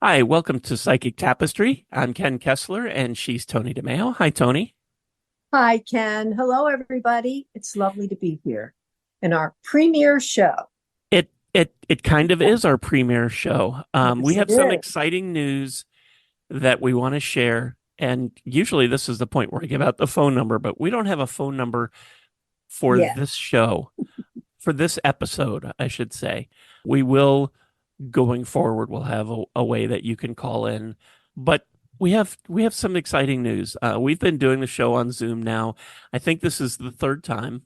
Hi, welcome to Psychic Tapestry. I'm Ken Kessler and she's Tony DeMeo. Hi, Tony. Hi, Ken. Hello, everybody. It's lovely to be here in our premiere show. It kind of is our premiere show. We Yes, it have some is. exciting news that we want to share, and usually this is the point where I give out the phone number, but we don't have a phone number for Yeah. this show, for this episode, I should say. We will, going forward, we'll have a way that you can call in, but we have some exciting news. We've been doing the show on Zoom now. I think this is the third time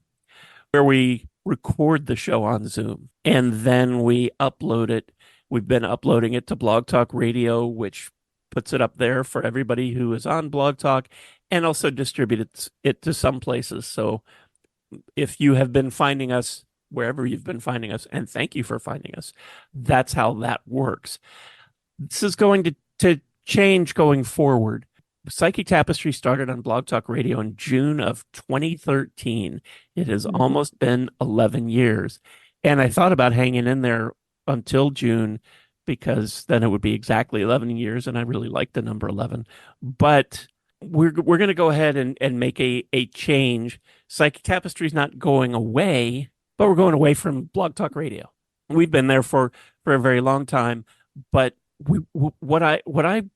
where we record the show on Zoom and then we upload it. We've been uploading it to Blog Talk Radio, which puts it up there for everybody who is on Blog Talk and also distributes it to some places. So if you have been finding us wherever you've been finding us, and thank you for finding us, that's how that works. This is going to change going forward. Psychic Tapestry started on Blog Talk Radio in June of 2013. It has Mhm. almost been 11 years. And I thought about hanging in there until June because then it would be exactly 11 years. And I really like the number 11. But we're going to go ahead and make a change. Psychic Tapestry is not going away, but we're going away from Blog Talk Radio. We've been there for a very long time, but what I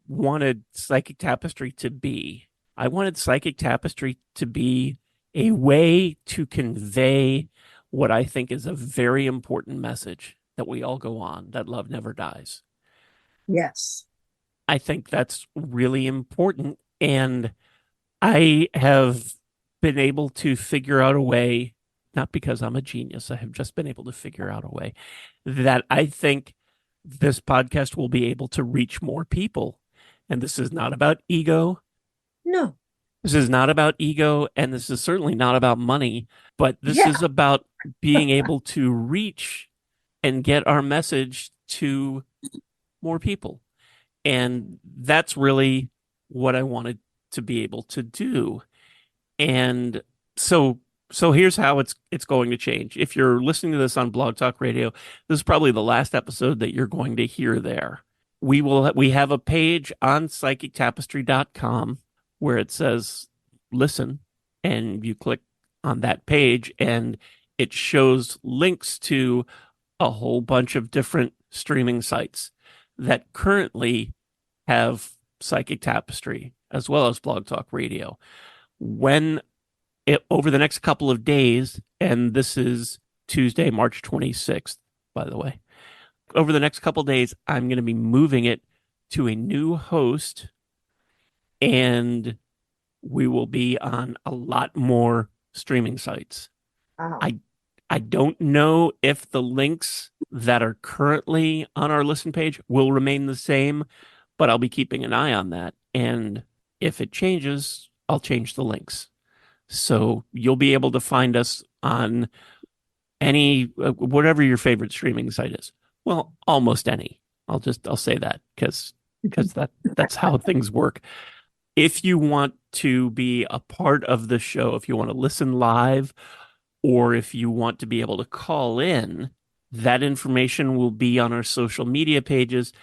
wanted Psychic Tapestry to be, I wanted Psychic Tapestry to be a way to convey what I think is a very important message that we all go on, that love never dies. Yes. I think that's really important. And I have been able to figure out a way, not because I'm a genius, I have just been able to figure out a way that I think this podcast will be able to reach more people. And this is not about ego. No. This is not about ego. And this is certainly not about money, but this Yeah. is about being able to reach and get our message to more people. And that's really what I wanted to be able to do. And so so here's how it's going to change. If you're listening to this on Blog Talk Radio, this is probably the last episode that you're going to hear there. We have a page on psychictapestry.com where it says listen, and you click on that page and it shows links to a whole bunch of different streaming sites that currently have Psychic Tapestry as well as Blog Talk Radio. When over the next couple of days, and this is Tuesday, March 26th, by the way, over the next couple of days, I'm going to be moving it to a new host, and we will be on a lot more streaming sites. Wow. I I don't know if the links that are currently on our listen page will remain the same, but I'll be keeping an eye on that. And if it changes, I'll change the links. So you'll be able to find us on any, whatever your favorite streaming site is. Well, almost any. I'll say that because that's how things work. If you want to be a part of the show, if you want to listen live, or if you want to be able to call in, that information will be on our social media pages,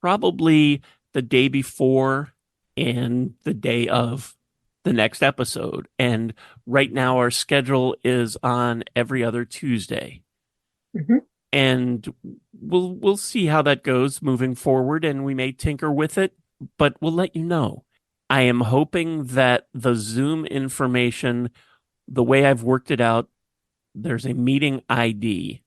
probably the day before and the day of the next episode. And right now, our schedule is on every other Tuesday. Mhm. And we'll see how that goes moving forward, and we may tinker with it, but we'll let you know. I am hoping that the Zoom information, the way I've worked it out, there's a meeting ID.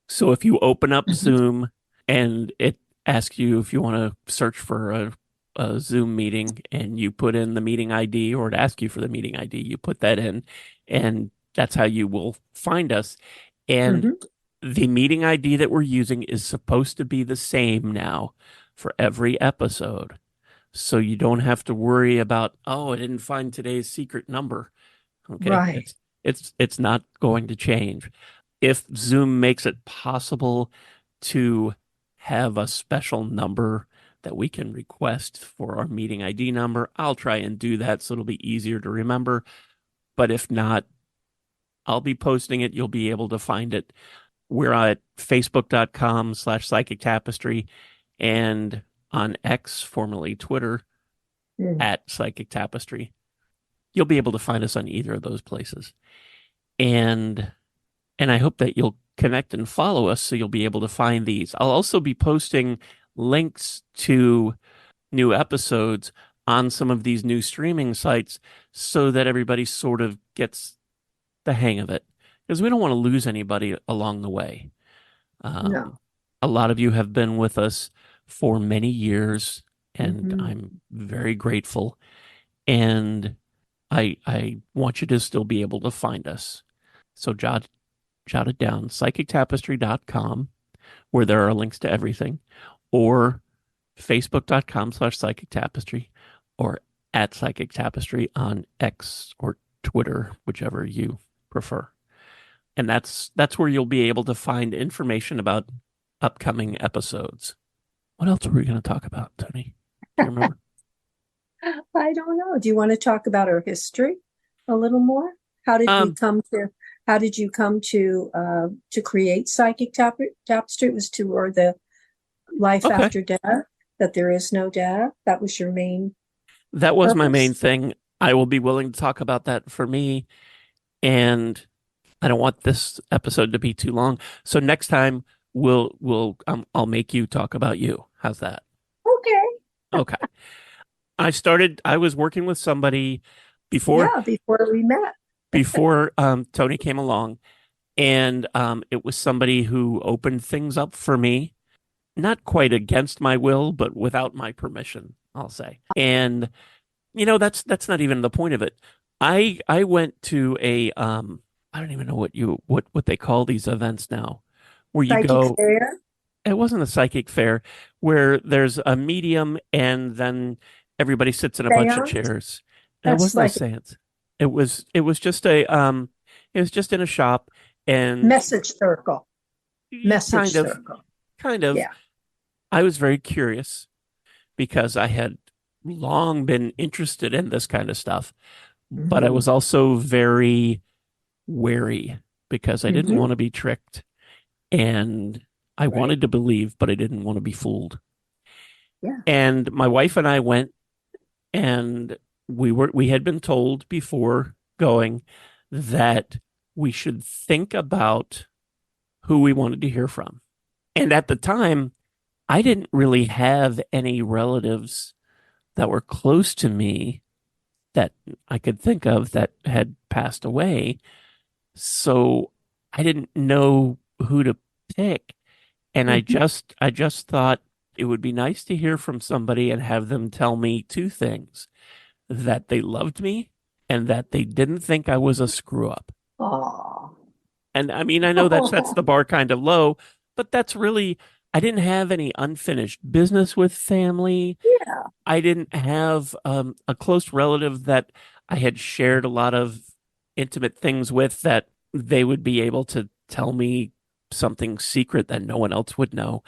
So if you open up Mhm. Zoom and it asks you if you want to search for a Zoom meeting and you put in the meeting ID, or it asks you for the meeting ID, you put that in, and that's how you will find us. And Mhm. the meeting ID that we're using is supposed to be the same now for every episode. So you don't have to worry about, oh, I didn't find today's secret number. Okay. Right. It's not going to change. If Zoom makes it possible to have a special number that we can request for our meeting ID number, I'll try and do that so it'll be easier to remember. But if not, I'll be posting it. You'll be able to find it. We're at facebook.com/psychic tapestry, and on X, formerly Twitter, Mm. at Psychic Tapestry. You'll be able to find us on either of those places. And I hope that you'll connect and follow us so you'll be able to find these. I'll also be posting links to new episodes on some of these new streaming sites so that everybody sort of gets the hang of it because we don't want to lose anybody along the way. No. Um, a lot of you have been with us for many years, and Hmm. I'm very grateful. And I want you to still be able to find us. So jot it down, psychictapestry.com, where there are links to everything, or facebook.com/psychic tapestry, or at psychic tapestry on X or Twitter, whichever you prefer. And that's where you'll be able to find information about upcoming episodes. What else were we going to talk about, Tony? Do you remember? I don't know. Do you want to talk about our history a little more? How did we Um, come to, how did you come to create Tapestry? It was toward the life okay. after death, that there is no death. That was your main That was my main purpose. thing. I will be willing to talk about that for me, and I don't want this episode to be too long. So next time I'll make you talk about you. How's that? Okay. Okay. I was working with somebody before Yeah, before we met. Tony came along, and it was somebody who opened things up for me, not quite against my will, but without my permission, I'll say. And that's not even the point of it. I went to a I don't even know what they call these events now, where you Psychic go. fair, It wasn't a psychic fair where there's a medium and then everybody sits in a bunch of seance. chairs. It That's wasn't a like a seance. It was just a it was just in a shop, and message circle. Message kind of circle. kind of Yeah. I was very curious because I had long been interested in this kind of stuff, but I Hmm. was also very wary because I didn't Hmm. want to be tricked, and I Right. wanted to believe, but I didn't want to be fooled. Yeah. And my wife and I went, and we had been told before going that we should think about who we wanted to hear from. And at the time, I didn't really have any relatives that were close to me that I could think of that had passed away. So I didn't know who to pick. And Hmm. I just thought it would be nice to hear from somebody and have them tell me two things: that they loved me and that they didn't think I was a screw up. Oh. And I mean, I know that sets the bar kind of low, but that's really, I didn't have any unfinished business with family. Yeah. I didn't have a close relative that I had shared a lot of intimate things with that they would be able to tell me something secret that no one else would know.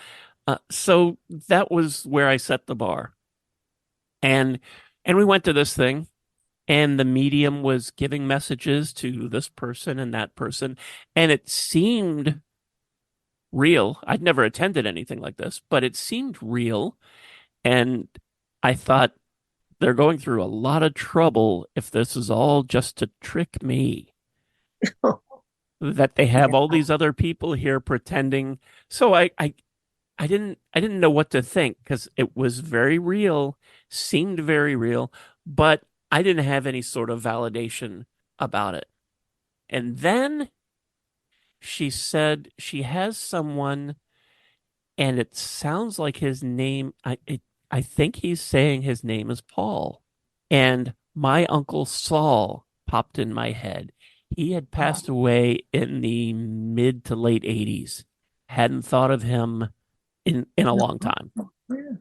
So that was where I set the bar. And we went to this thing, and the medium was giving messages to this person and that person, and it seemed real. I'd never attended anything like this, but it seemed real. And I thought they're going through a lot of trouble if this is all just to trick me. That they have all Yeah. these other people here pretending. So I didn't know what to think because it was very real, seemed very real, but I didn't have any sort of validation about it. And then she said she has someone, and it sounds like his name. I think he's saying his name is Paul. And my uncle Saul popped in my head. He had passed Oh. away in the mid to late 80s. Hadn't thought of him in a long time. Yeah.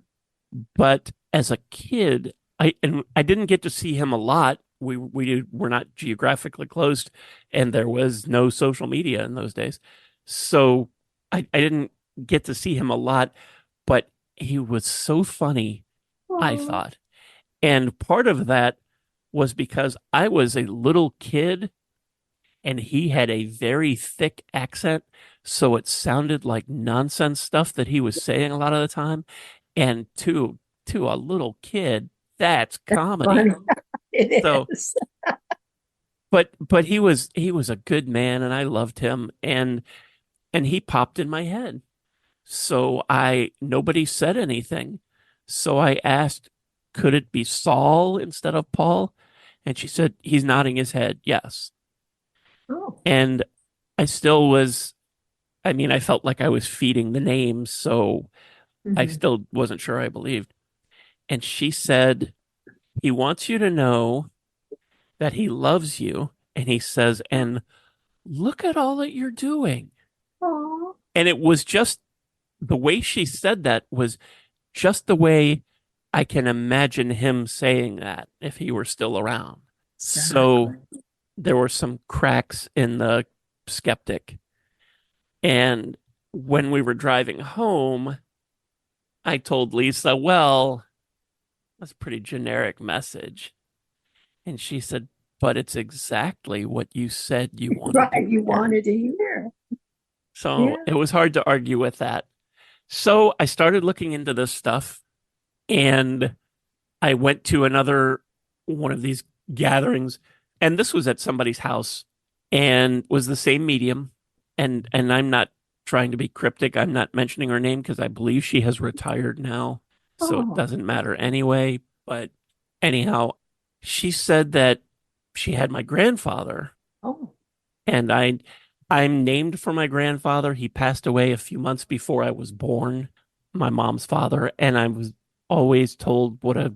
But as a kid, I didn't get to see him a lot. We were not geographically close, and there was no social media in those days. So I didn't get to see him a lot, but he was so funny, I Oh. thought. And part of that was because I was a little kid and he had a very thick accent, so it sounded like nonsense stuff that he was saying a lot of the time. And to a little kid, that's comedy. Funny. It So, is. but he was a good man and I loved him and he popped in my head. So I nobody said anything. So I asked, could it be Saul instead of Paul? And she said, he's nodding his head, yes. Oh. And I still was, I mean, I felt like I was feeding the names, so I Mhm. still wasn't sure I believed. And she said, he wants you to know that he loves you. And he says, and look at all that you're doing. Oh, And it was just the way she said that was just the way I can imagine him saying that if he were still around. So exactly. there were some cracks in the skeptic. And when we were driving home, I told Lisa, well, that's a pretty generic message. And she said, but it's exactly what you said you wanted to Right. You hear. wanted to hear. So Yeah. it was hard to argue with that. So I started looking into this stuff and I went to another one of these gatherings, and this was at somebody's house and was the same medium. And I'm not trying to be cryptic. I'm not mentioning her name because I believe she has retired now, so it Oh, doesn't matter anyway. But anyhow, she said that she had my grandfather, oh, and I'm named for my grandfather. He passed away a few months before I was born, my mom's father, and I was always told what a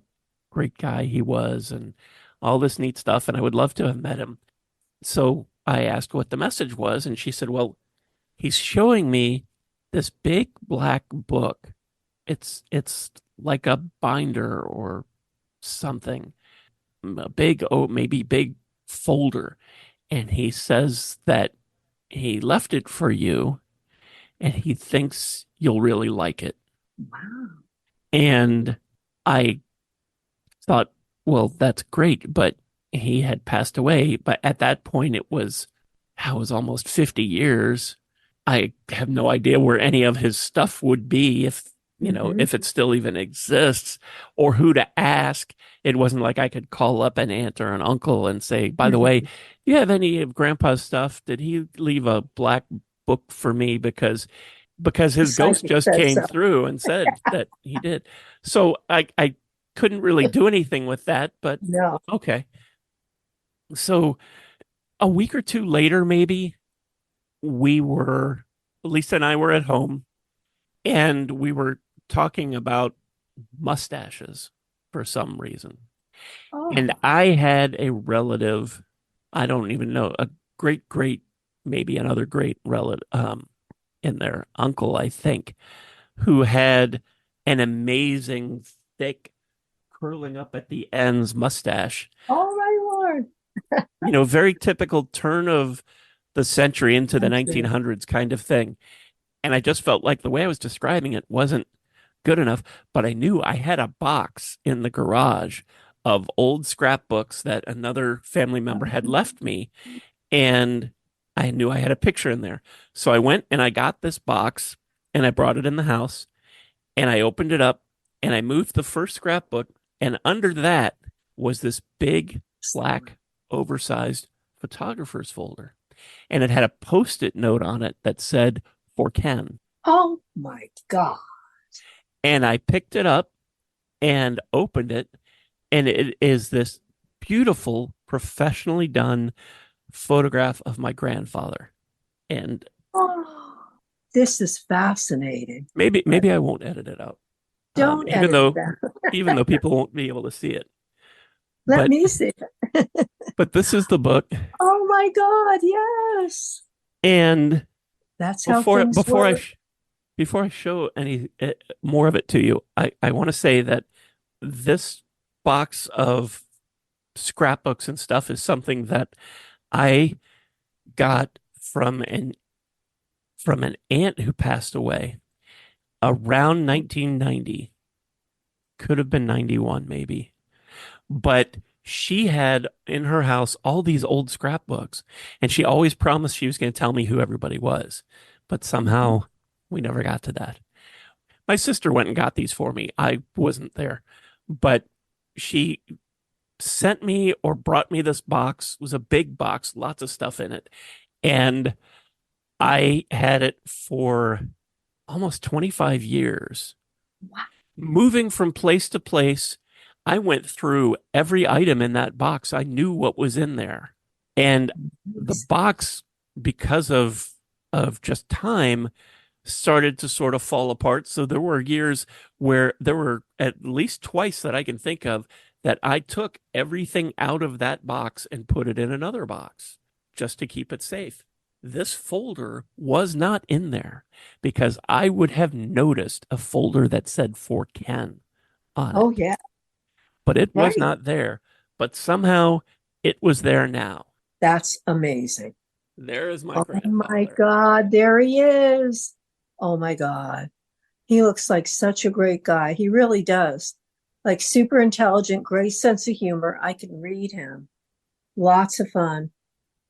great guy he was and all this neat stuff, and I would love to have met him. So I asked what the message was, and she said, "Well, he's showing me this big black book. It's like a binder or something, a big, oh, maybe big folder." And he says that he left it for you and he thinks you'll really like it. wow. And I thought, well, that's great, but he had passed away. But at that point, I was almost 50 years. I have no idea where any of his stuff would be Hmm. if it still even exists or who to ask. It wasn't like I could call up an aunt or an uncle and say, by the way, do you have any of grandpa's stuff? Did he leave a black book for me? Because The his ghost psychic just says came so. through and said that he did. So I couldn't really do anything with that, but No. okay. So a week or two later, maybe we were, Lisa and I were at home and we were talking about mustaches for some reason. And Oh, I had a relative, I don't even know, a great, maybe another great relative, in their uncle, I think, who had an amazing thick curling up at the ends mustache. oh my Lord. Very typical turn of the century into the Country. 1900s kind of thing. And I just felt like the way I was describing it wasn't good enough, but I knew I had a box in the garage of old scrapbooks that another family member had left me. And I knew I had a picture in there. So I went and I got this box and I brought it in the house and I opened it up and I moved the first scrapbook. And under that was this big black oversized photographer's folder. And it had a post-it note on it that said, for Ken. Oh my God. And I picked it up and opened it, and it is this beautiful, professionally done photograph of my grandfather. And Oh, this is fascinating. But maybe I won't edit it out, don't even edit though that. people won't be able to see it. Let But me see. this is the book, Oh my God. Yes. and That's how before things work. before I show any more of it to you, I want to say that this box of scrapbooks and stuff is something that I got from an aunt who passed away around 1990. Could have been 91 maybe. But she had in her house all these old scrapbooks and she always promised she was going to tell me who everybody was. But Mhm. somehow we never got to that. My sister went and got these for me. I wasn't there, but she sent me or brought me this box. It was a big box, lots of stuff in it. And I had it for almost 25 years. Wow. Moving from place to place, I went through every item in that box. I knew what was in there. And the box, because of just time, started to sort of fall apart. So there were years where there were at least twice that I can think of that I took everything out of that box and put it in another box just to keep it safe. This folder was not in there because I would have noticed a folder that said for Ken on Oh, it, yeah. but it was Right. not there. But somehow it was there now. That's amazing. There is my Oh my grandfather. God, there he is. Oh my God. He looks like such a great guy. He really does. Like super intelligent, great sense of humor. I can read him. Lots of fun.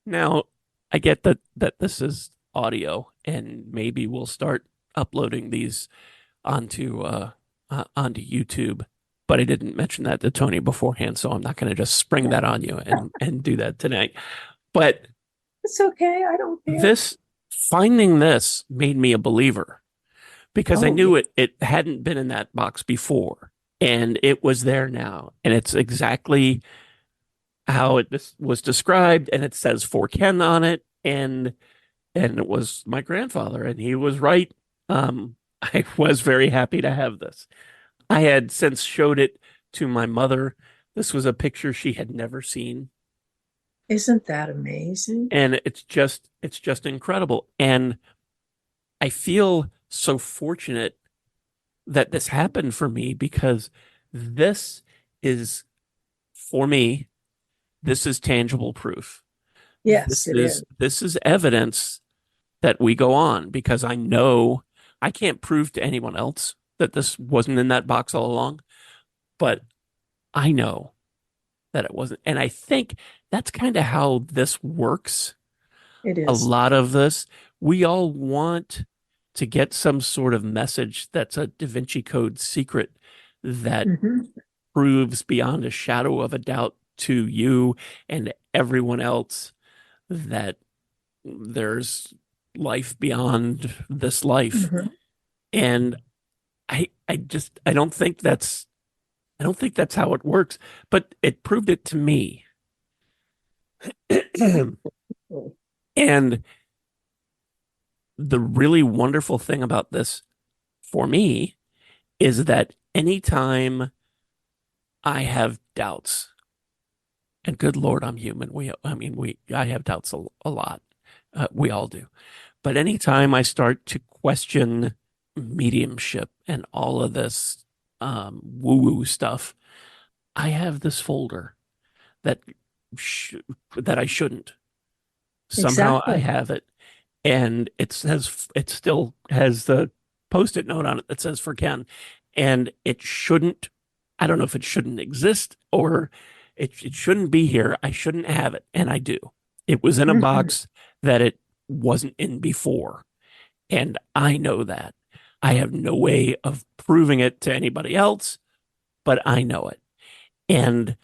Now, I get that this is audio, and maybe we'll start uploading these onto onto YouTube. But I didn't mention that to Tony beforehand, so I'm not going to just spring that on you and do that tonight. But It's okay. I don't care. this finding this made me a believer because I Oh, yeah. knew it hadn't been in that box before, and it was there now, and it's exactly how it was described, and it says for Ken on it, and it was my grandfather, and he was right. I was very happy to have this. I had since showed it to my mother. This was a picture she had never seen, Isn't that amazing? and it's just incredible. And I feel so fortunate that this happened for me because this is for me, this is tangible proof. Yes, it is. This is evidence that we go on because I know I can't prove to anyone else that this wasn't in that box all along, but I know that it wasn't. And I think that's kind of how this works. It A is. lot of this, we all want to get some sort of message that's a Da Vinci Code secret that Hmm. proves beyond a shadow of a doubt to you and everyone else that there's life beyond this life. Hmm. And I don't think that's how it works, but it proved it to me. And the really wonderful thing about this for me is that anytime I have doubts, and good Lord, I'm human. I have doubts a lot. We all do. But anytime I start to question mediumship and all of this woo-woo stuff, I have this folder that sh that I shouldn't. Somehow I Exactly. have it, and it still has the post-it note on it that says for Ken, and it shouldn't. I don't know if it shouldn't exist or it shouldn't be here. I shouldn't have it, and I do. It was in a Hmm. box that it wasn't in before, and I know that. I have no way of proving it to anybody else, but I know it. And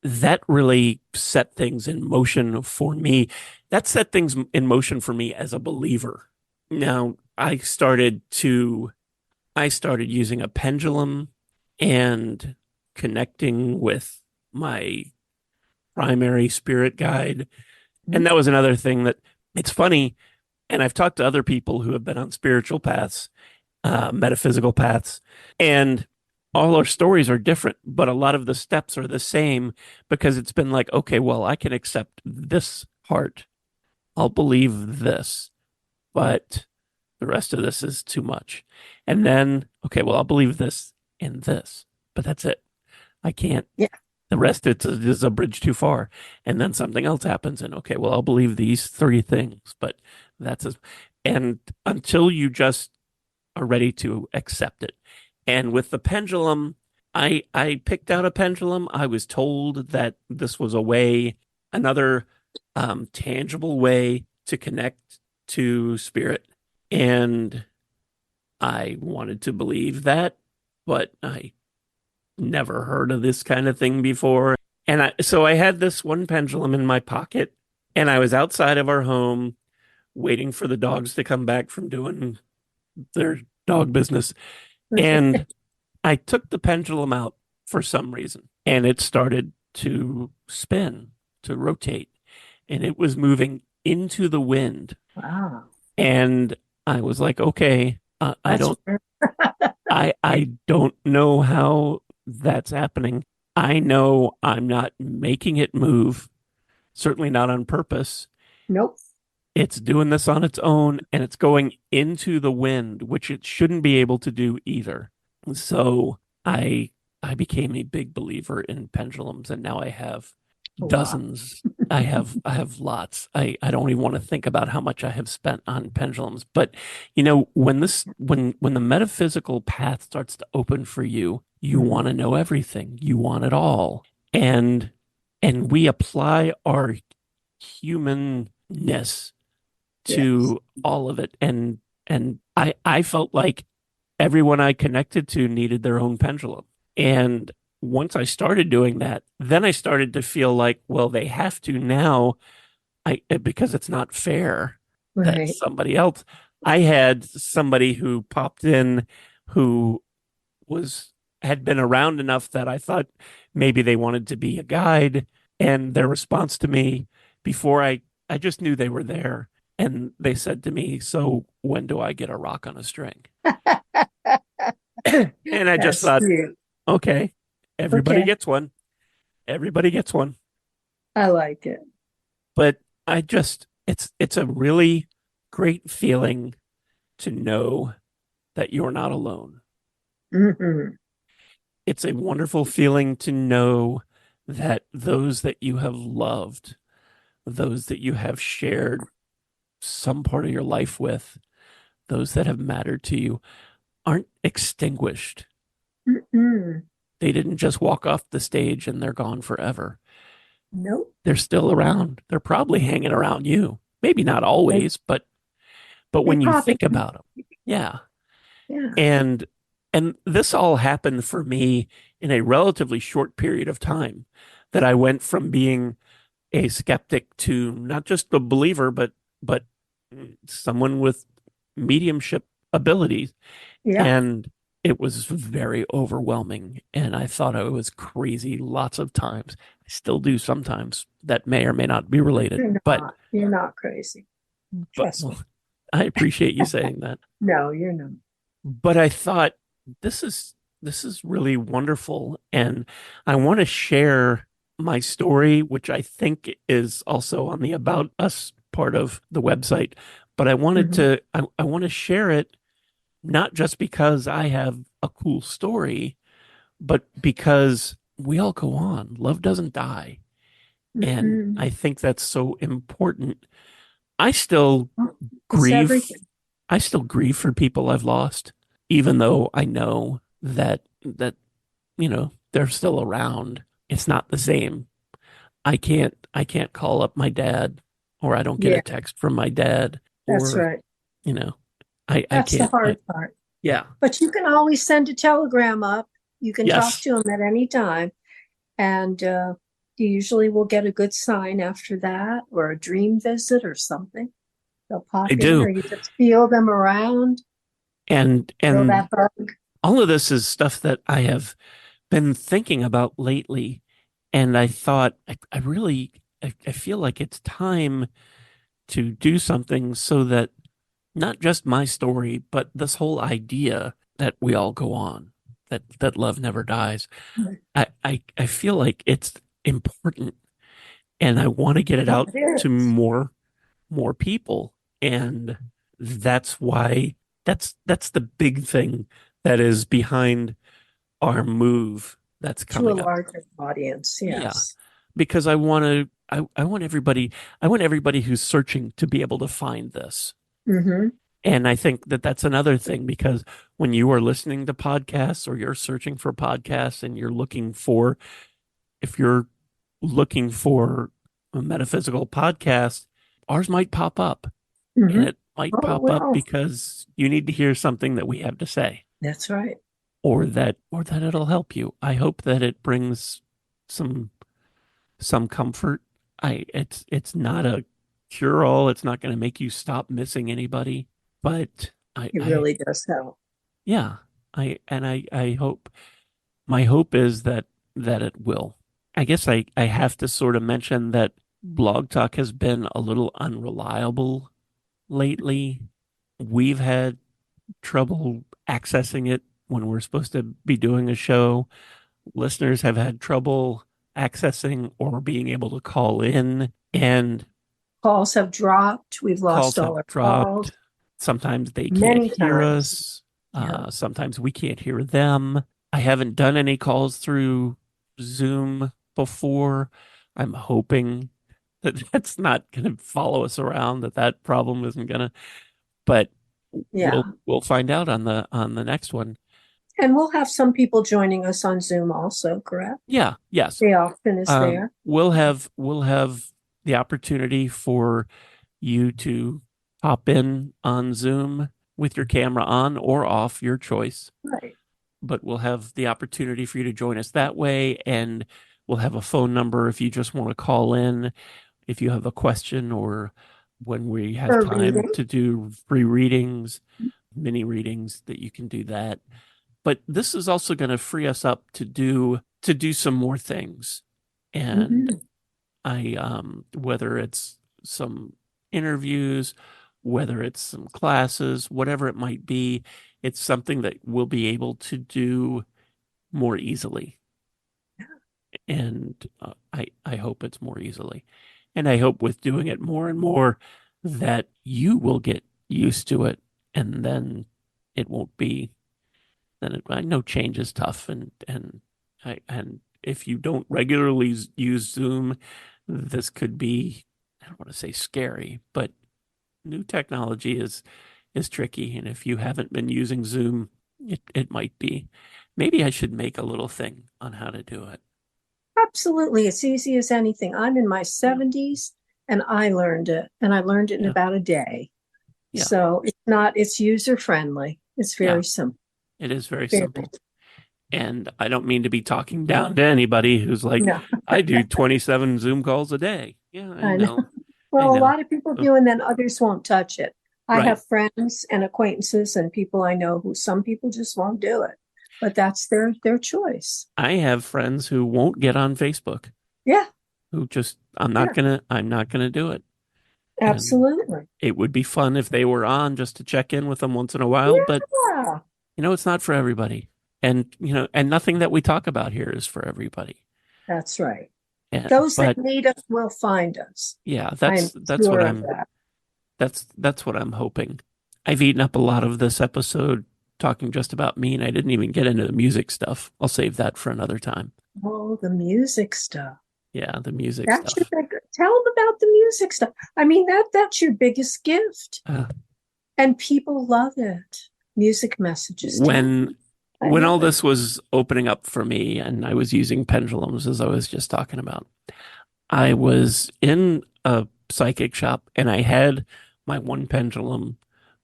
that really set things in motion for me. That set things in motion for me as a believer. Now, I started using a pendulum and connecting with my primary spirit guide. And that was another thing that it's funny. And I've talked to other people who have been on spiritual paths, metaphysical paths, and all our stories are different, but a lot of the steps are the same because it's been like, okay, well, I can accept this part. I'll believe this, but the rest of this is too much. And then, okay, well, I'll believe this and this, but that's it. I can't. Yeah. The rest is a bridge too far. And then something else happens, and okay, well, I'll believe these three things, but that's a, and until you just are ready to accept it. And with the pendulum, I picked out a pendulum. I was told that this was a way, another tangible way to connect to spirit. And I wanted to believe that, but I never heard of this kind of thing before. So I had this one pendulum in my pocket, and I was outside of our home waiting for the dogs to come back from doing their dog business. And I took the pendulum out for some reason, and it started to spin, to rotate, and it was moving into the wind. Wow. And I was like, okay, That's weird. I don't know how that's happening. I know I'm not making it move, certainly not on purpose. Nope. It's doing this on its own and it's going into the wind, which it shouldn't be able to do either. So I I became a big believer in pendulums, and now I have Wow. dozens. I have lots. I don't even want to think about how much I have spent on pendulums. But when the metaphysical path starts to open for you, you Mhm. want to know everything. You want it all. And and we apply our humanness Yes. to all of it. And I felt like everyone I connected to needed their own pendulum. And once I started doing that, then I started to feel like, well, they have to now, because it's not fair that Right. somebody else. I had somebody who popped in who was had been around enough that I thought maybe they wanted to be a guide, and their response to me before I just knew they were there, and they said to me, "So when do I get a rock on a string?" And I just That's thought, cute. okay, everybody Okay. gets one. Everybody gets one. I like it. But it's a really great feeling to know that you're not alone. Hmm. It's a wonderful feeling to know that those that you have loved, those that you have shared some part of your life with, those that have mattered to you aren't extinguished. Mm-mm. They didn't just walk off the stage and they're gone forever. Nope. They're still around. They're probably hanging around you. Maybe not They, always, but they when you pop think in. about them, yeah. Yeah. And and this all happened for me in a relatively short period of time, that I went from being a skeptic to not just a believer, but someone with mediumship abilities. Yeah. And it was very overwhelming. And I thought I was crazy lots of times. I still do sometimes. That may or may not be related. You're But not. You're not crazy. but Trust well, me. I appreciate you saying that. No, you're not. But I thought this is this is really wonderful, and I want to share my story, which I think is also on the About Us part of the website. But Hmm. I want to share it not just because I have a cool story, but because we all go on. Love doesn't die. And Mm-mm. I think that's so important. I still It's grieve. everything. I still grieve for people I've lost, even though I know that they're still around. It's not the same. I can't call up my dad, or I don't get a Yeah, text from my dad, that's or right. you know, I That's the can't. hard part. Yeah. But you can always send a telegram up. You can talk Yes, to him at any time. And you usually will get a good sign after that, or a dream visit or something. They'll I pop in, do. or you just feel them around, feel And that bug. all of this is stuff that I have been thinking about lately, and I thought I really I feel like it's time to do something so that not just my story, but this whole idea that we all go on, that love never dies. I feel like it's important, and I want to get it Oh, out it to is. more people. And that's why that's the big thing that is behind our move that's To a coming up. larger audience, Yeah. yes. Because I want everybody who's searching to be able to find this. Hmm. And I think that that's another thing, because when you are listening to podcasts or you're searching for podcasts and if you're looking for a metaphysical podcast, ours might pop up, and Hmm. it might Oh, pop up well, because you need to hear something that we have to say, that's right. or that it'll help you. I hope that it brings some some comfort. It's not a cure all. It's not going to make you stop missing anybody, but It really does help. yeah, I hope my hope is that it will. I guess I have to sort of mention that Blog Talk has been a little unreliable lately. We've had trouble accessing it when we're supposed to be doing a show. Listeners have had trouble accessing or being able to call in, and Calls have dropped. We've lost calls all have our calls dropped. Sometimes they can't many hear times. us. Yeah. Sometimes we can't hear them. I haven't done any calls through Zoom before. I'm hoping that that's not going to follow us around, that that problem isn't going to, but Yeah. we'll find out on the next one. And we'll have some people joining us on Zoom also, correct? Yeah, yes. The option is there. We'll have the opportunity for you to hop in on Zoom with your camera on or off, your choice. Right. But we'll have the opportunity for you to join us that way, and we'll have a phone number if you just want to call in, if you have a question, or when we have For time reading. to do free readings, mini readings, that you can do that. But this is also going to free us up to do some more things. And Mhm. I whether it's some interviews, whether it's some classes, whatever it might be, it's something that we'll be able to do more easily. And I hope it's more easily. And I hope with doing it more and more that you will get used to it, and then it won't be then I know change is tough, and if you don't regularly use Zoom, this could be, I don't want to say scary, but new technology is tricky, and if you haven't been using Zoom, it might be. Maybe I should make a little thing on how to do it. Absolutely. It's easy as anything. I'm in my Yeah, 70s and I learned it, and I learned it in yeah, about a day. yeah, So it's user friendly. It's yeah. very simple. It is very Very, simple. And I don't mean to be talking down to anybody who's like, no, I do 27 Zoom calls a day. Yeah, I I know. know. I Well, a know. lot of people Uh, do, and then others won't touch it. I Right. have friends and acquaintances and people I know who some people just won't do it, but that's their choice. I have friends who won't get on Facebook, Yeah, who just, yeah, I'm not gonna do it. And absolutely. it would be fun if they were on just to check in with them once in a while, but Yeah, it's not for everybody. And, and nothing that we talk about here is for everybody. that's right. And, Those that but need us will find us. yeah, I'm sure of that. that's what I'm hoping. I've eaten up a lot of this episode talking just about me, and I didn't even get into the music stuff. I'll save that for another time. Oh, the music stuff. Yeah, the music That's your stuff. big, tell them about the music stuff. I mean, that's your biggest gift. Uh, And people love it. Music messages. Tell when them. I when all love it. this was opening up for me and I was using pendulums as I was just talking about, I was in a psychic shop and I had my one pendulum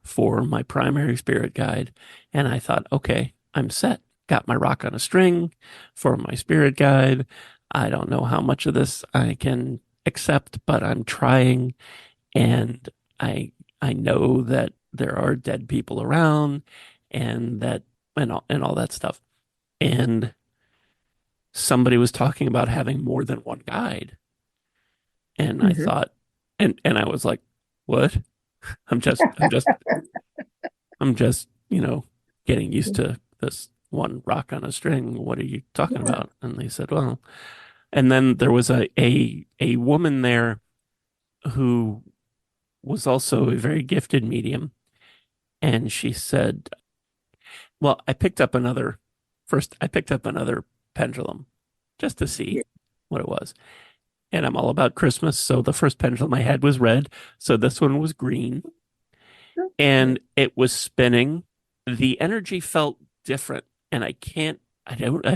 for my primary spirit guide. And I thought, okay, I'm set. Got my rock on a string for my spirit guide. I don't know how much of this I can accept, but I'm trying. And I I know that there are dead people around and that and all that stuff. And somebody was talking about having more than one guide. And I Mhm. thought, and I was like, what? I'm just, getting used to this one rock on a string. What are you talking Yeah. about? And they said, well, and then there was a woman there who was also a very gifted medium. And she said, well, I picked up another pendulum just to see Yeah. what it was. And I'm all about Christmas. So the first pendulum I had was red. So this one was green and it was spinning. The energy felt different. And I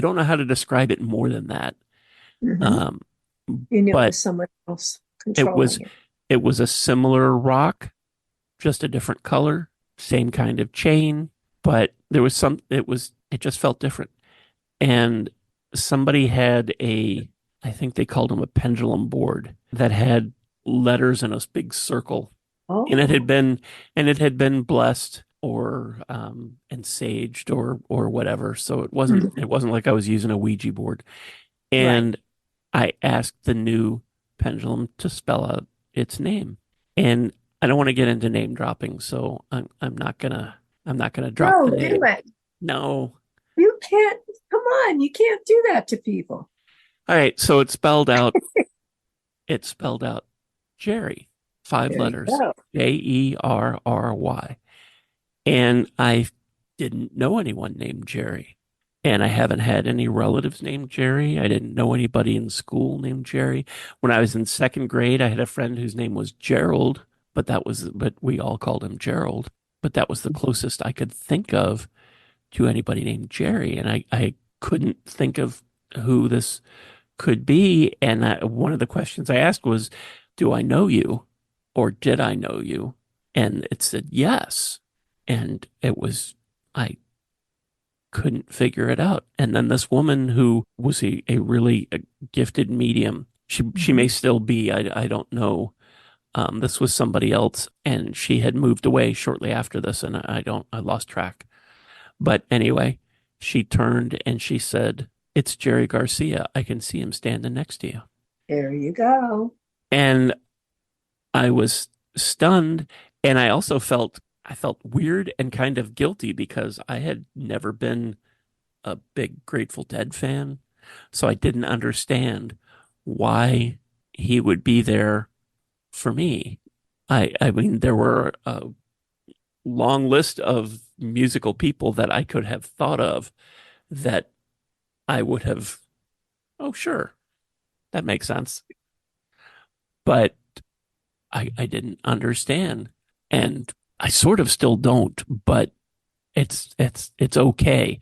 don't know how to describe it more than that. Mhm. Um, You knew it but was someone else it was, controlling it. it was a similar rock, just a different color, same kind of chain, but there was some, it just felt different. And somebody had I think they called them a pendulum board that had letters in a big circle, and Oh. it had been blessed or and saged or whatever. So Mhm. it wasn't like I was using a Ouija board. Right. And I asked the new pendulum to spell out its name. And I don't want to get into name dropping, so I'm not gonna drop the No, do name. it. No. You can't, come on, you can't do that to people. All right, so it spelled out Jerry, five There you letters, go. Jerry. And I didn't know anyone named Jerry. And I haven't had any relatives named Jerry. I didn't know anybody in school named Jerry. When I was in second grade, I had a friend whose name was Gerald, but we all called him Gerald. But that was the closest I could think of to anybody named Jerry. And I couldn't think of who this could be. And one of the questions I asked was, do I know you or did I know you? And it said yes. And I couldn't figure it out. And then this woman who was a really gifted medium, she may Mhm. still be, I don't know. This was somebody else, and she had moved away shortly after this, and I lost track. But anyway, she turned and she said, "It's Jerry Garcia. I can see him standing next to you." There you go. And I was stunned, and I felt weird and kind of guilty because I had never been a big Grateful Dead fan, so I didn't understand why he would be there for me. I mean, there were a long list of musical people that I could have thought of that I would have, oh, sure, that makes sense. But I didn't understand. And I sort of still don't, but it's okay.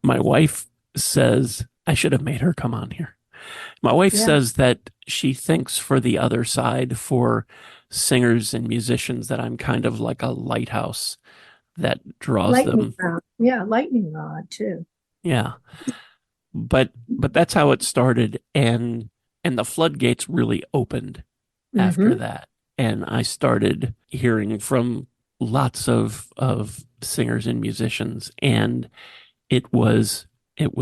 My wife says I should have made her come on here. My wife Yeah. says that she thinks for the other side, for singers and musicians, that I'm kind of like a lighthouse that draws Lightning them. rod. Yeah, lightning rod too. Yeah. But that's how it started, and the floodgates really opened after Hmm. that. And I started hearing from lots of singers and musicians, and it was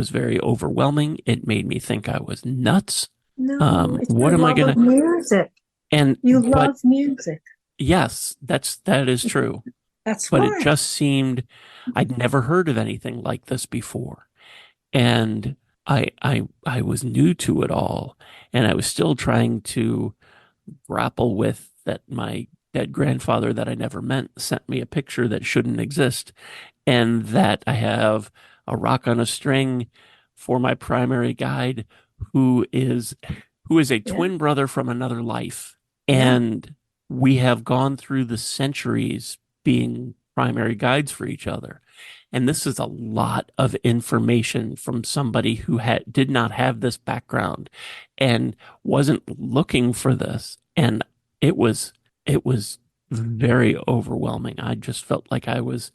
very overwhelming. It made me think I was nuts. No, it's What your am I love of gonna? music. And You but love music. yes, that is true. That's But it why. just seemed I'd never heard of anything like this before, and I was new to it all, and I was still trying to grapple with that my dead grandfather that I never met sent me a picture that shouldn't exist, and that I have a rock on a string for my primary guide who is who is a Yeah. twin brother from another life. Yeah. And we have gone through the centuries being primary guides for each other. And this is a lot of information from somebody who did not have this background and wasn't looking for this. And it was it was very overwhelming. I just felt like I was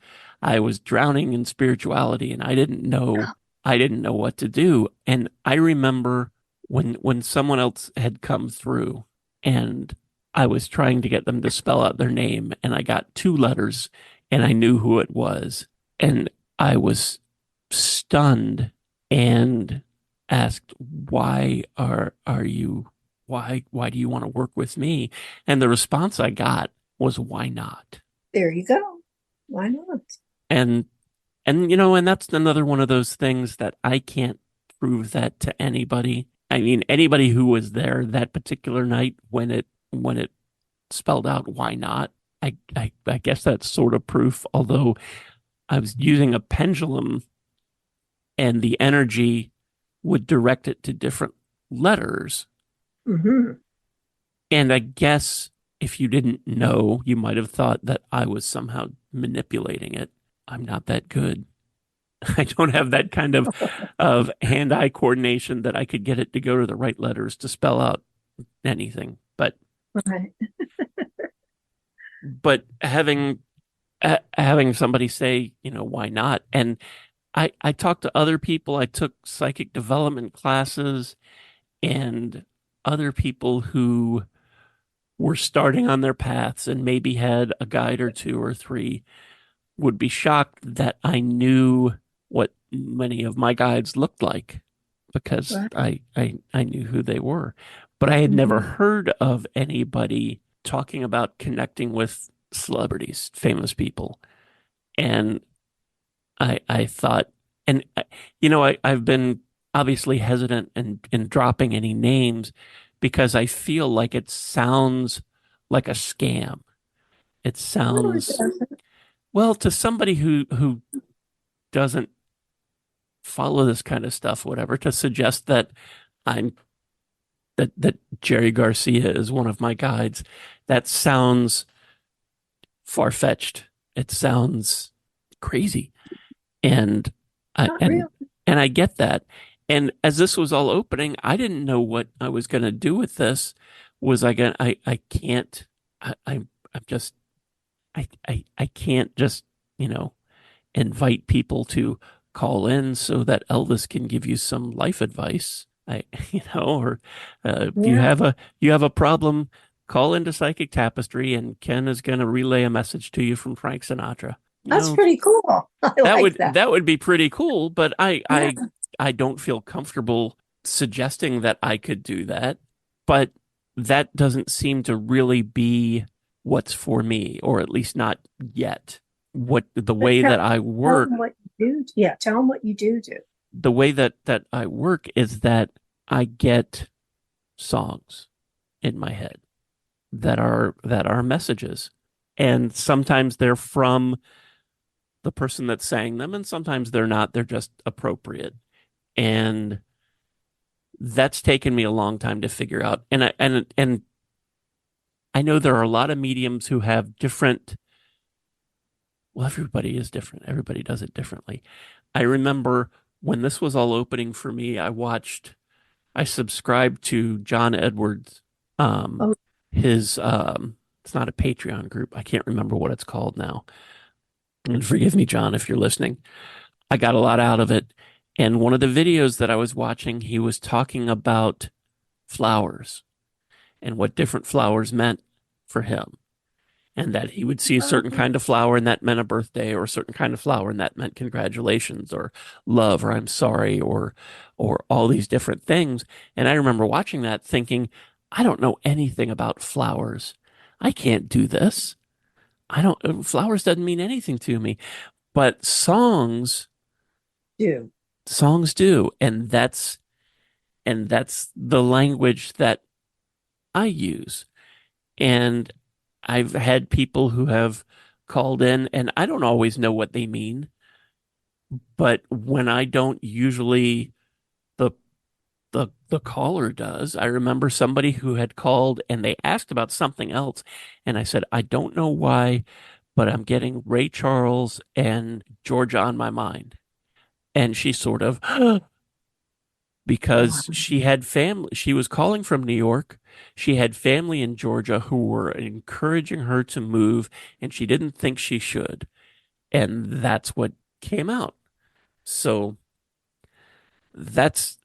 drowning in spirituality, and I didn't know what to do. And I remember when someone else had come through, and I was trying to get them to spell out their name, and I got two letters and I knew who it was. And I was stunned and asked, why do you want to work with me? And the response I got was, why not? There you go. Why not? And and that's another one of those things that I can't prove that to anybody. I mean, anybody who was there that particular night when it spelled out why not, I guess that's sort of proof, although I was using a pendulum and the energy would direct it to different letters. Hmm. And I guess if you didn't know, you might have thought that I was somehow manipulating it. I'm not that good. I don't have that kind of hand-eye coordination that I could get it to go to the right letters to spell out anything. But Right. but having somebody say, why not? And I talked to other people. I took psychic development classes, and other people who were starting on their paths and maybe had a guide or two or three would be shocked that I knew what many of my guides looked like because Right. I knew who they were. But I had never Mhm. heard of anybody talking about connecting with celebrities, famous people. And I thought, and I've been obviously hesitant in dropping any names because I feel like it sounds like a scam. It No, it sounds, doesn't. well, to somebody who doesn't follow this kind of stuff, whatever, to suggest that I'm that Jerry Garcia is one of my guides, that sounds far-fetched. It sounds crazy. And I Not and real. and I get that. And as this was all opening, I didn't know what I was going to do with this. Was I going I can't I'm just I can't just, you know, invite people to call in so that Elvis can give you some life advice. Or Yeah, you have a problem, call into Psychic Tapestry and Ken is going to relay a message to you from Frank Sinatra. that's pretty cool. I like that. That would be pretty cool, but Yeah, I don't feel comfortable suggesting that I could do that. But that doesn't seem to really be what's for me, or at least not yet. What the but way that I tell work, them what you do. Yeah, tell them what you do. the way that I work is that I get songs in my head that are messages. And sometimes they're from the person that sang them, and sometimes they're not. They're just appropriate. And that's taken me a long time to figure out. And I know there are a lot of mediums who have different. Well, everybody is different. Everybody does it differently. I remember when this was all opening for me, I subscribed to John Edwards. Um, Oh, his it's not a Patreon group. I can't remember what it's called now. And forgive me, John, if you're listening. I got a lot out of it. And one of the videos that I was watching, he was talking about flowers and what different flowers meant for him. And that he would see a certain uh, kind of flower and that meant a birthday, or a certain kind of flower and that meant congratulations or love or I'm sorry or all these different things. And I remember watching that thinking, I don't know anything about flowers. I can't do this. I don't Flowers doesn't mean anything to me. But do. songs do. And that's the language that I use. And I've had people who have called in, and I don't always know what they mean, but when I don't usually the the caller does. I remember somebody who had called and they asked about something else, and I said, I don't know why, but I'm getting Ray Charles and Georgia on my mind. And she sort of Wow. because she had family. She was calling from New York. She had family in Georgia who were encouraging her to move, and she didn't think she should. And that's what came out. So that's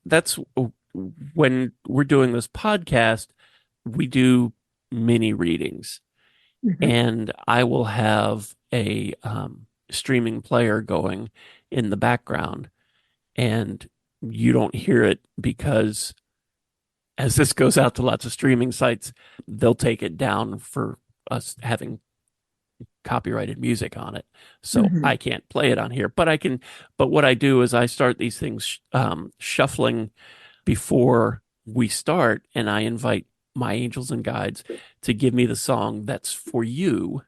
when we're doing this podcast, we do mini readings, Mhm. and I will have a streaming player going in the background, and you don't hear it because as this goes out to lots of streaming sites, they'll take it down for us having copyrighted music on it. So Mhm. I can't play it on here, but I can. But what I do is I start these things shuffling before we start, and I invite my angels and guides to give me the song that's for you.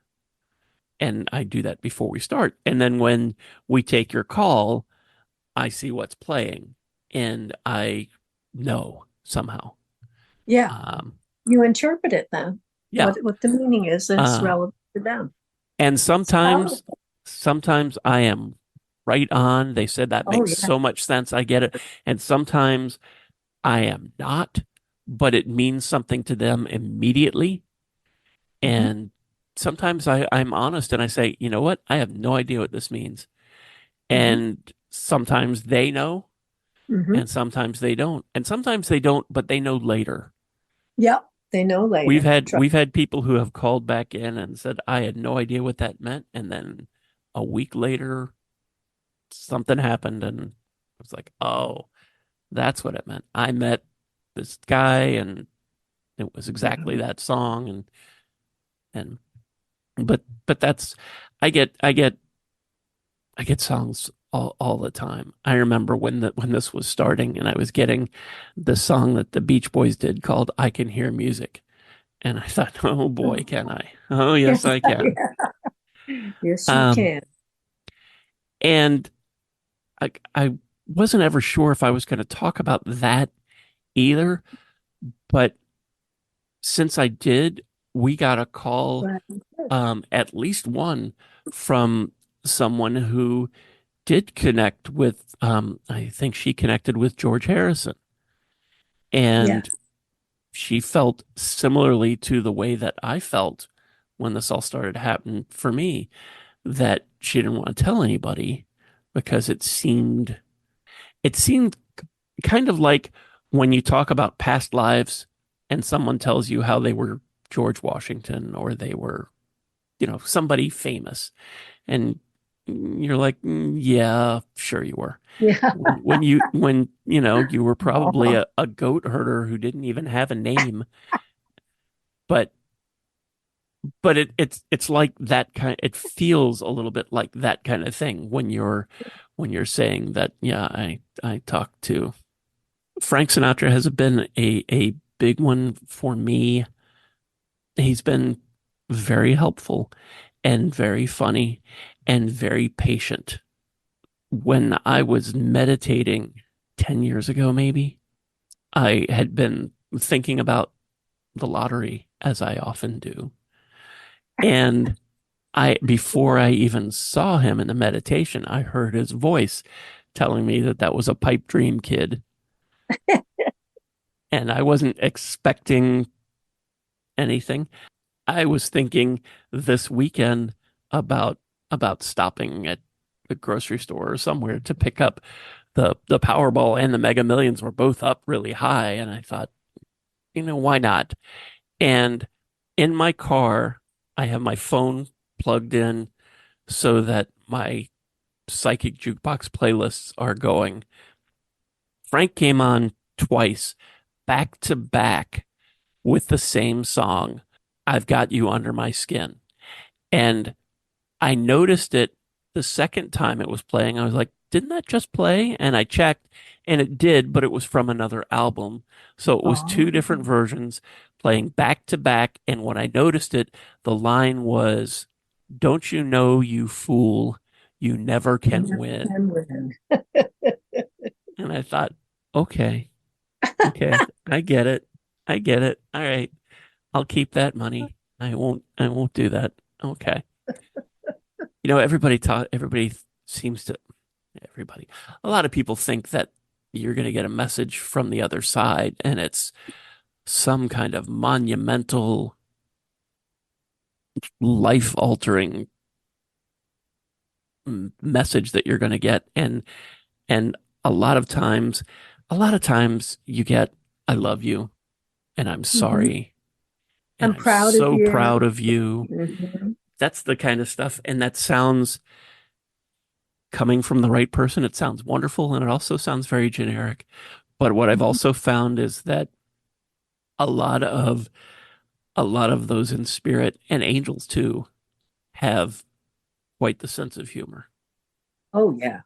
And I do that before we start. And then when we take your call, I see what's playing and I know somehow. Yeah, Um, you interpret it then. yeah. What the meaning is that's Uh, relevant to them. And It's powerful. sometimes I am right on. They said that Oh makes yeah. so much sense. I get it. And sometimes I am not, but it means something to them immediately. Mhm. And sometimes I'm honest and I say, you know what? I have no idea what this means. Hmm. And sometimes they know, Hmm. and sometimes they don't. And sometimes they don't, but they know later. Yep. They know We've later. had we've had people who have called back in and said, I had no idea what that meant. And then a week later, something happened and I was like, oh, that's what it meant. I met this guy and it was exactly Wow. that song and but that's I get songs all the time. I remember when this was starting and I was getting the song that the Beach Boys did called I Can Hear Music. And I thought, oh boy, can I? Oh yes, I can. Yes, you Um, can. and I wasn't ever sure if I was going to talk about that either, but since I did, we got a call, Right. at least one from someone who did connect with, I think she connected with George Harrison, and Yes. she felt similarly to the way that I felt when this all started happening for me, that she didn't want to tell anybody because it seemed kind of like when you talk about past lives and someone tells you how they were George Washington or they were, somebody famous. And you're like, yeah, sure you were. Yeah. When you were probably Aw. a goat herder who didn't even have a name, but it's like that kind. It feels a little bit like that kind of thing when you're saying that. Yeah, I talked to Frank Sinatra has been a big one for me. He's been very helpful and very funny and very patient. When I was meditating 10 years ago, maybe, I had been thinking about the lottery as I often do. And before I even saw him in the meditation, I heard his voice telling me that that was a pipe dream, kid. And I wasn't expecting anything. I was thinking this weekend about stopping at the grocery store or somewhere to pick up the Powerball and the Mega Millions were both up really high, and I thought, why not? And in my car, I have my phone plugged in so that my psychic jukebox playlists are going. Frank came on twice, back to back, with the same song, I've Got You Under My Skin. And I noticed it the second time it was playing. I was like, didn't that just play? And I checked and it did, but it was from another album. So it was two Oh, different versions playing back to back. And when I noticed it, the line was, don't you know, you fool, you never you can never win. can win. And I thought, okay, okay, I get it. I get it. All right. I'll keep that money. I won't do that. Okay. Everybody seems to everybody. A lot of people think that you're going to get a message from the other side and it's some kind of monumental, life-altering message that you're going to get and a lot of times you get I love you and I'm Hmm. sorry and I'm I'm proud of so proud you. of you. Hmm. That's the kind of stuff and that sounds coming from the right person, it sounds wonderful and it also sounds very generic. But what I've also found is that a lot of a lot of those in spirit and angels too have quite the sense of humor. Oh, yeah.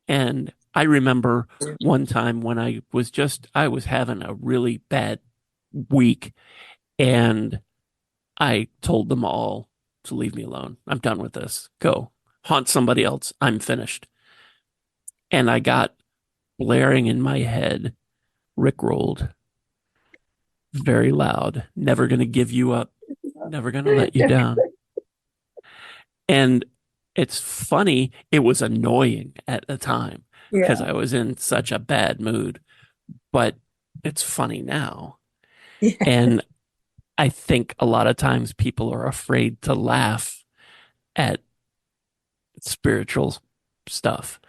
And I remember one time when I was having a really bad week and I told them all to leave me alone. I'm done with this. Go haunt somebody else. I'm finished. And I got blaring in my head, Rickrolled, very loud, never going to give you up, never going to let you down. And it's funny, it was annoying at the time because Yeah. I was in such a bad mood, but it's funny now. Yeah. And I think a lot of times people are afraid to laugh at spiritual stuff.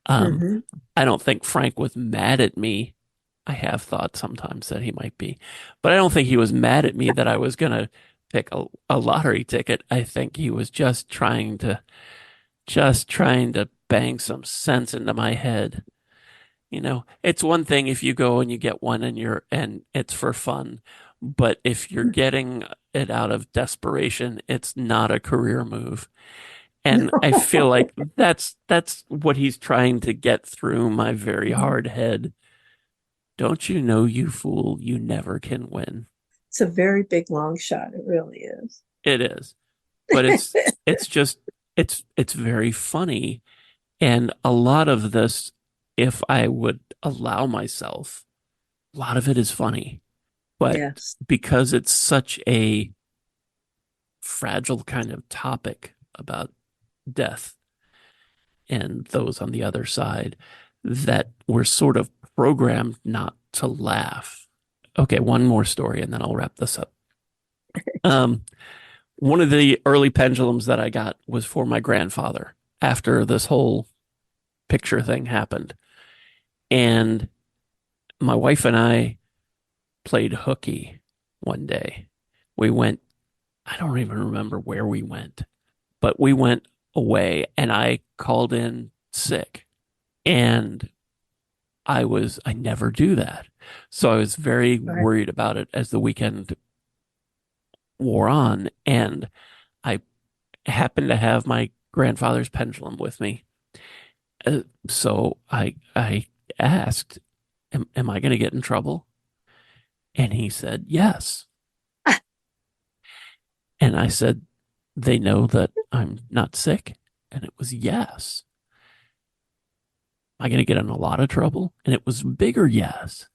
Um, Hmm. I don't think Frank was mad at me. I have thought sometimes that he might be, but I don't think he was mad at me that I was going to pick a lottery ticket. I think he was just trying to bang some sense into my head. You know, it's one thing if you go and you get one and it's for fun, but if you're getting it out of desperation, it's not a career move. And I feel like that's what he's trying to get through my very hard head. Don't you know, you fool, you never can win. It's a very big long shot. It really is. It is. But it's just it's very funny. And a lot of this, if I would allow myself, a lot of it is funny. But Yes. because it's such a fragile kind of topic about death and those on the other side, that we're sort of programmed not to laugh. Okay, one more story and then I'll wrap this up. Um, one of the early pendulums that I got was for my grandfather after this whole picture thing happened. And my wife and I played hooky one day. We went, I don't even remember where we went, but we went away and I called in sick. And I never do that. So I was very Right. worried about it as the weekend wore on. And I happened to have my grandfather's pendulum with me. So I asked, am I going to get in trouble? And he said, yes. And I said, they know that I'm not sick? And it was yes. Am I going to get in a lot of trouble? And it was bigger yes.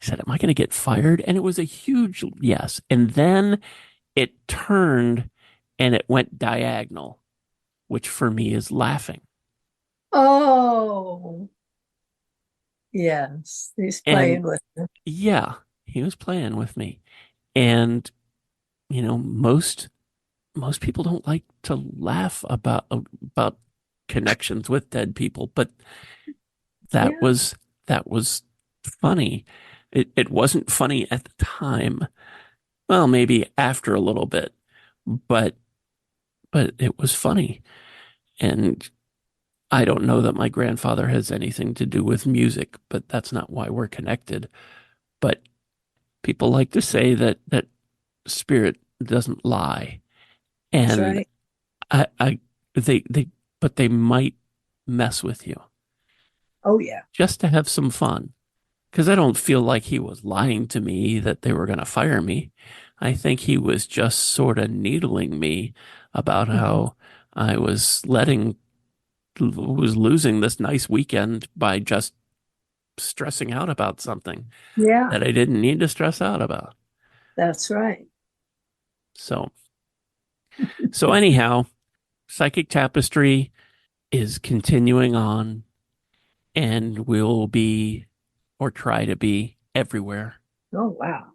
He said, am I going to get fired? And it was a huge yes. And then it turned and it went diagonal, which for me is laughing. Oh, yes. He's And playing with you. yeah, he was playing with me. And, you know, most people don't like to laugh about connections with dead people, but that Yeah. was that was funny. It wasn't funny at the time. Well, maybe after a little bit, but it was funny. And I don't know that my grandfather has anything to do with music, but that's not why we're connected. But people like to say that spirit doesn't lie. That's And right. I they but they might mess with you Oh, yeah. just to have some fun. Because I don't feel like he was lying to me that they were going to fire me. I think he was just sort of needling me about Hmm. how I was losing this nice weekend by just stressing out about something Yeah, that I didn't need to stress out about. that's right. So, so anyhow, Psychic Tapestry is continuing on and will be or try to be everywhere. Oh, wow.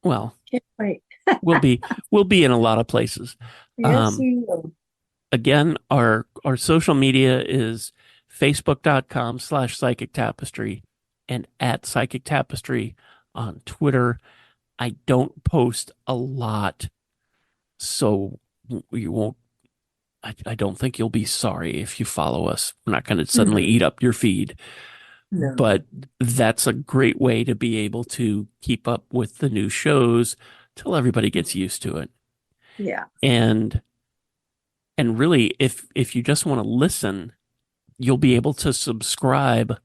Well, Can't wait. we'll be we'll be in a lot of places. Yes, Um, you will. again, our social media is facebook.com/psychic tapestry and at psychic tapestry on Twitter. I don't post a lot, so you won't. I don't think you'll be sorry if you follow us. We're not going to suddenly Hmm. eat up your feed, No. but that's a great way to be able to keep up with the new shows till everybody gets used to it. Yeah. And really, if you just want to listen, you'll be able to subscribe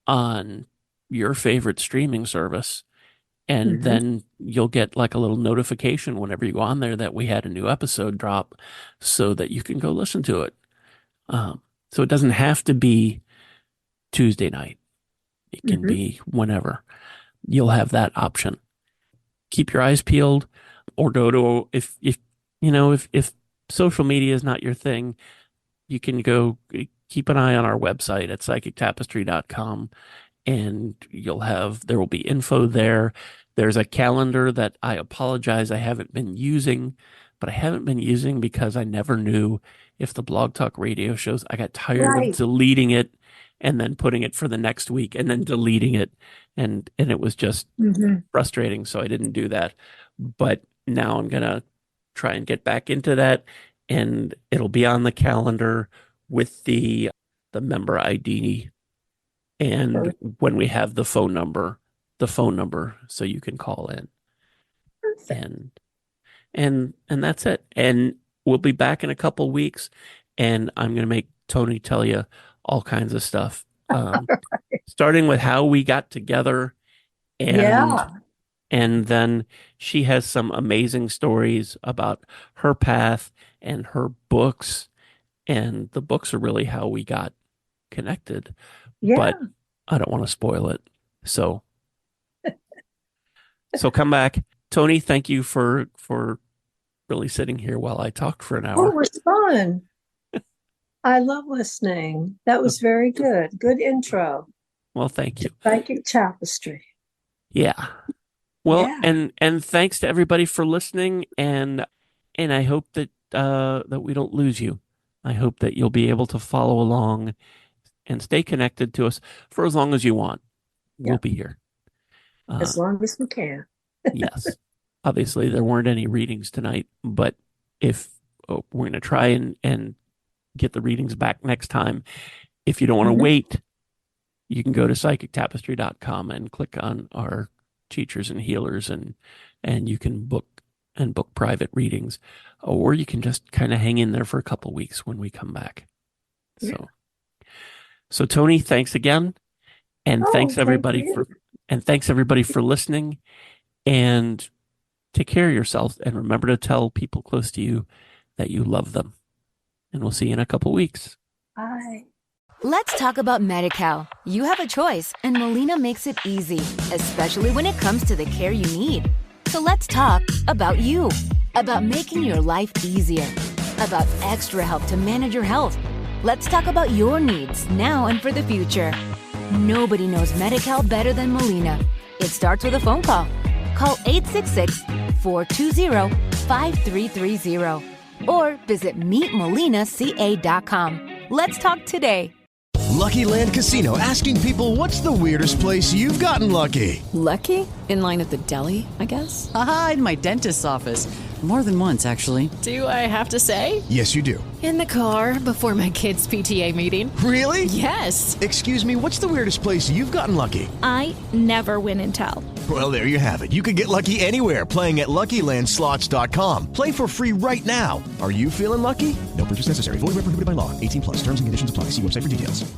on your favorite streaming service, and Hmm. then you'll get like a little notification whenever you go on there that we had a new episode drop, so that you can go listen to it. So it doesn't have to be Tuesday night; it can Hmm. be whenever. You'll have that option. Keep your eyes peeled, or go to if you know if social media is not your thing, you can go keep an eye on our website at psychictapestry.com, and there will be info there. There's a calendar that I apologize I haven't been using, but I haven't been using because I never knew if the Blog Talk Radio shows, I got tired of Right. deleting it and then putting it for the next week and then deleting it. And it was just Hmm. frustrating. So I didn't do that. But now I'm going to try and get back into that, and it'll be on the calendar with the member ID, and when we have the phone number so you can call in. Perfect. And that's it. And we'll be back in a couple weeks, and I'm going to make Tony tell you all kinds of stuff. Starting with how we got together, and Yeah. and then she has some amazing stories about her path and her books, and the books are really how we got connected, Yeah. but I don't want to spoil it. So come back. Tony, thank you for really sitting here while I talked for an Oh, it hour. was fun. I love listening. That was very good. Good intro. Well, thank you. Psychic Tapestry. Yeah. Well, Yeah. and thanks to everybody for listening, and I hope that that we don't lose you. I hope that you'll be able to follow along and stay connected to us for as long as you want. Yeah. We'll be here. As long as we can. Yes. Obviously, there weren't any readings tonight, but if we're going to try and get the readings back next time. If you don't want to Mhm. wait, you can go to psychictapestry.com and click on our teachers and healers, and you can book private readings, or you can just kind of hang in there for a couple weeks when we come back. Yeah. So Tony, thanks again, and Oh, thanks thank everybody you. for listening, and take care of yourself, and remember to tell people close to you that you love them. And we'll see you in a couple weeks. Bye. Let's talk about Medi-Cal. You have a choice, and Molina makes it easy, especially when it comes to the care you need. So let's talk about you, about making your life easier, about extra help to manage your health. Let's talk about your needs now and for the future. Nobody knows Medi-Cal better than Molina. It starts with a phone call. Call 866-420-5330 or visit meetmolinaca.com. Let's talk today. Lucky Land Casino, asking people, what's the weirdest place you've gotten lucky? Lucky? In line at the deli, I guess? Aha, in my dentist's office. More than once, actually. Do I have to say? Yes, you do. In the car before my kids' PTA meeting. Really? Yes. Excuse me, what's the weirdest place you've gotten lucky? I never win and tell. Well, there you have it. You can get lucky anywhere, playing at LuckyLandSlots.com. Play for free right now. Are you feeling lucky? No purchase necessary. Void where prohibited by law. 18+. Terms and conditions apply. See website for details.